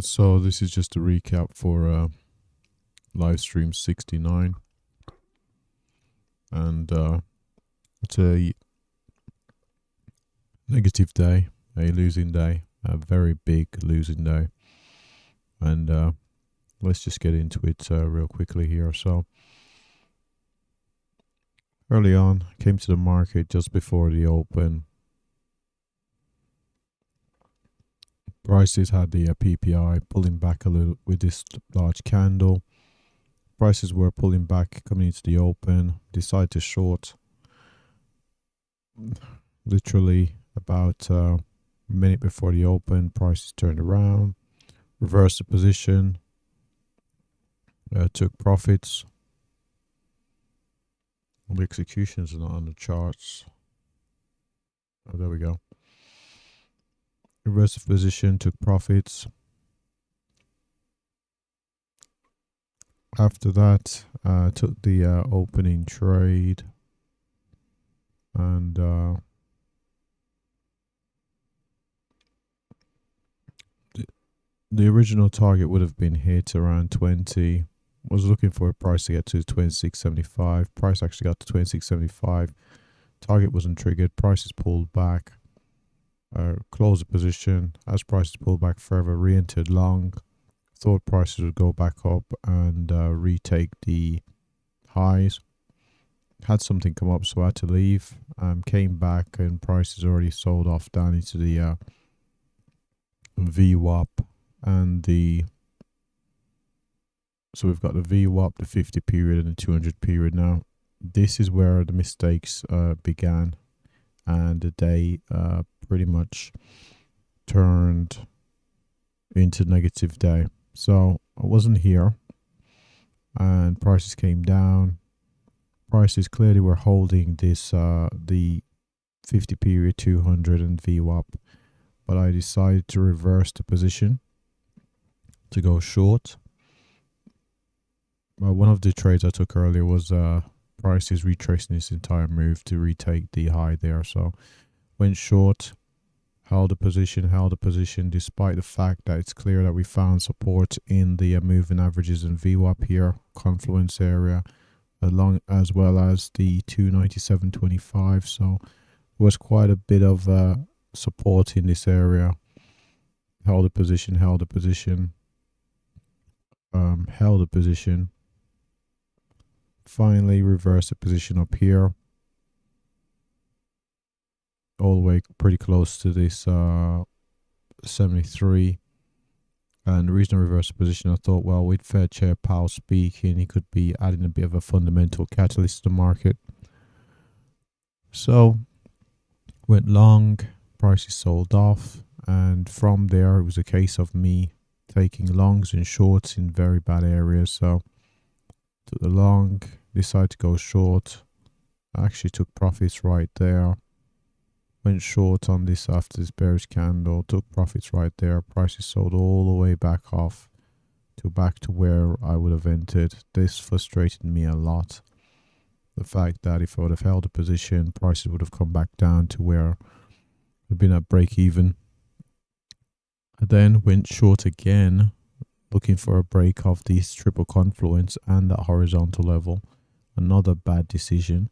So this is just a recap for live stream 69, and it's a negative day, a losing day, a very big losing day, and let's just get into it real quickly here. So early on, came to the market just before the open. Prices had the PPI pulling back a little with this large candle. Prices were pulling back coming into the open. Decided to short. Literally about a minute before the open, prices turned around, reversed the position, took profits. The executions are not on the charts. Oh, there we go. Reversed the position, took profits. After that, took the opening trade, and the original target would have been hit around 20. Was looking for a price to get to 26.75. Price actually got to 26.75. Target wasn't triggered. Prices pulled back. Closed the position. As prices pulled back further, re-entered long. Thought prices would go back up and retake the highs. Had something come up, so I had to leave. Came back and prices already sold off down into the VWAP and so we've got the VWAP, the 50 period and the 200 period now. This is where the mistakes began, and the day pretty much turned into negative day. So I wasn't here, and prices came down. Prices clearly were holding this the 50 period, 200 and VWAP, but I decided to reverse the position to go short. One of the trades I took earlier was prices retracing this entire move to retake the high there. So went short, held the position despite the fact that it's clear that we found support in the moving averages and VWAP here, confluence area, along as well as the 297.25. So there was quite a bit of support in this area. Held the position, held the position. Finally reversed the position up here, all the way pretty close to this 73. And the reason I reversed the position, I thought, well, with Fed Chair Powell speaking, he could be adding a bit of a fundamental catalyst to the market. So went long, prices sold off, and from there it was a case of me taking longs and shorts in very bad areas. So took the long, decided to go short. I actually took profits right there. Went short on this after this bearish candle, took profits right there. Prices sold all the way back off to back to where I would have entered. This frustrated me a lot. The fact that if I would have held a position, prices would have come back down to where it would have been at break even. I then went short again, looking for a break of this triple confluence and that horizontal level. Another bad decision.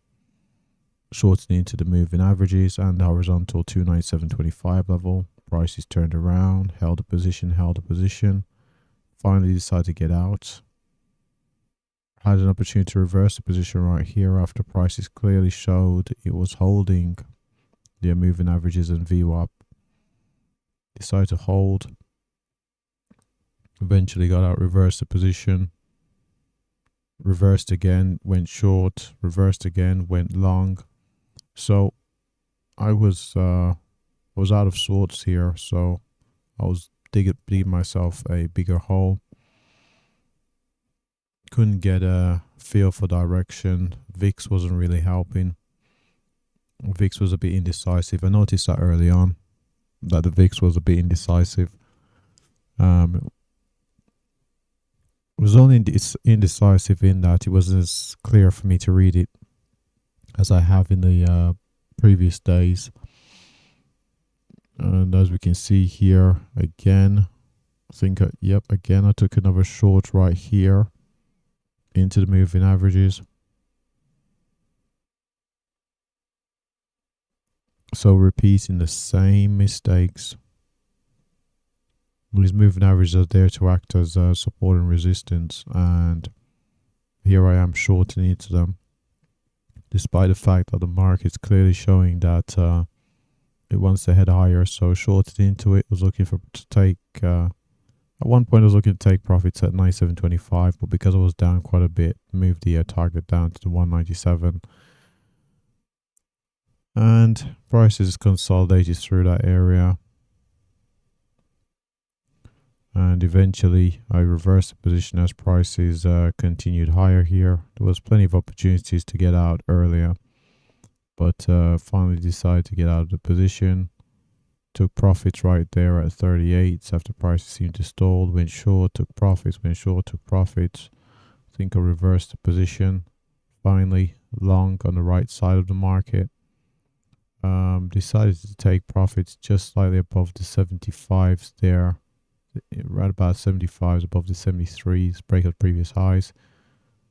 Shortening into the moving averages and the horizontal 297.25 level. Prices turned around, held a position. Finally decided to get out. Had an opportunity to reverse the position right here after prices clearly showed it was holding the moving averages and VWAP. Decided to hold. Eventually got out, reversed the position. Reversed again, went short. Reversed again, went long. So I was out of sorts here. So I was digging myself a bigger hole. Couldn't get a feel for direction. VIX wasn't really helping. VIX was a bit indecisive. I noticed that early on, that the VIX was a bit indecisive. It was only indecisive in that it wasn't as clear for me to read it as I have in the previous days. And as we can see here again, I think, yep, again, I took another short right here into the moving averages. So repeating the same mistakes. These moving averages are there to act as support and resistance, and here I am shorting into them, despite the fact that the market's clearly showing that it wants to head higher. So shorted into it, was looking to take. At one point, I was looking to take profits at 97.25, but because I was down quite a bit, moved the target down to the 197. And prices consolidated through that area. And eventually, I reversed the position as prices continued higher here. There was plenty of opportunities to get out earlier, but finally decided to get out of the position. Took profits right there at 38 after prices seemed to stall. Went short, took profits. Went short, took profits. I think I reversed the position. Finally, long on the right side of the market. Decided to take profits just slightly above the 75s there. Right about 75s above the 73s, break of previous highs.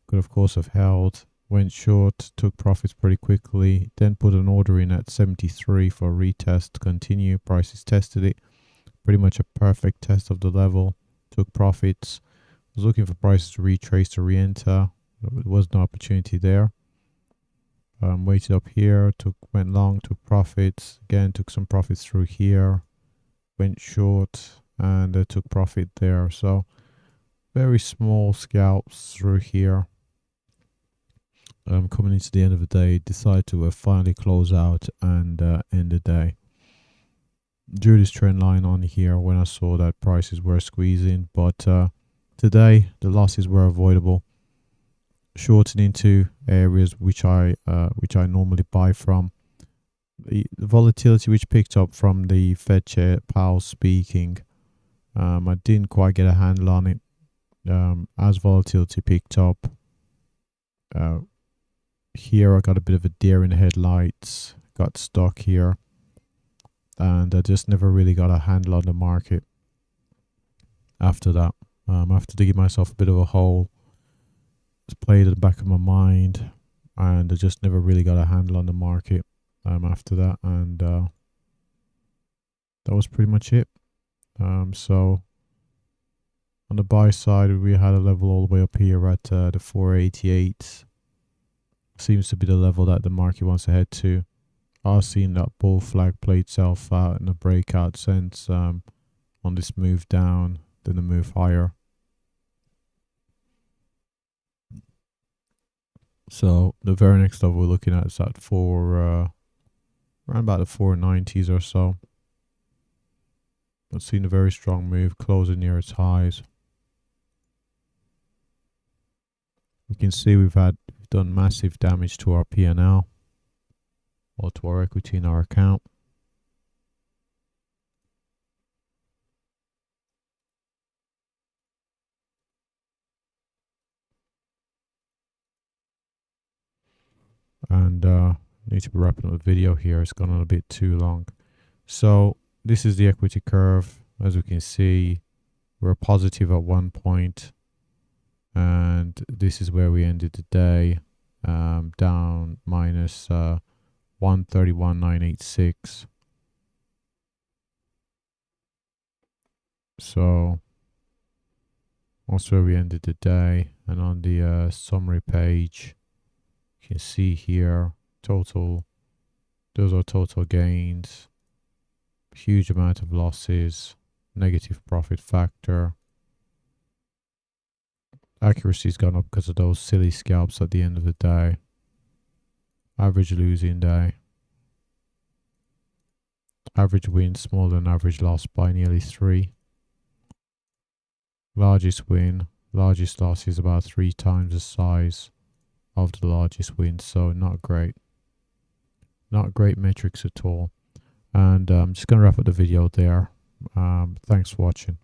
Could of course have held. Went short, took profits pretty quickly, then put an order in at 73 for a retest to continue. Prices tested it. Pretty much a perfect test of the level. Took profits. Was looking for prices to retrace to re-enter. There was no opportunity there. Waited up here, went long, took profits. Again, took some profits through here. Went short and took profit there. So very small scalps through here. Coming into the end of the day, decided to finally close out and end the day. Drew this trend line on here when I saw that prices were squeezing, but today the losses were avoidable. Shorting into areas which I normally buy from. The volatility which picked up from the Fed Chair Powell speaking, I didn't quite get a handle on it. As volatility picked up, here I got a bit of a deer in the headlights, got stuck here, and I just never really got a handle on the market after that. After digging myself a bit of a hole, it's played at the back of my mind, and I just never really got a handle on the market after that, and that was pretty much it. So on the buy side, we had a level all the way up here at the 488. Seems to be the level that the market wants to head to. I've seen that bull flag play itself out in a breakout sense on this move down, then the move higher. So the very next level we're looking at is at around about the 490s or so. But seen a very strong move closing near its highs. We can see we've done massive damage to our P&L or to our equity in our account. And need to be wrapping up the video here. It's gone on a bit too long. So this is the equity curve. As we can see, we're positive at one point, and this is where we ended the day, down minus 131,986. So that's where we ended the day. And on the summary page, you can see here those are total gains, huge amount of losses, negative profit factor. Accuracy's gone up because of those silly scalps at the end of the day. Average losing day. Average win smaller than average loss by nearly 3. Largest win, largest loss is about 3 times the size of the largest win. So not great. Not great metrics at all. And I'm just going to wrap up the video there. Thanks for watching.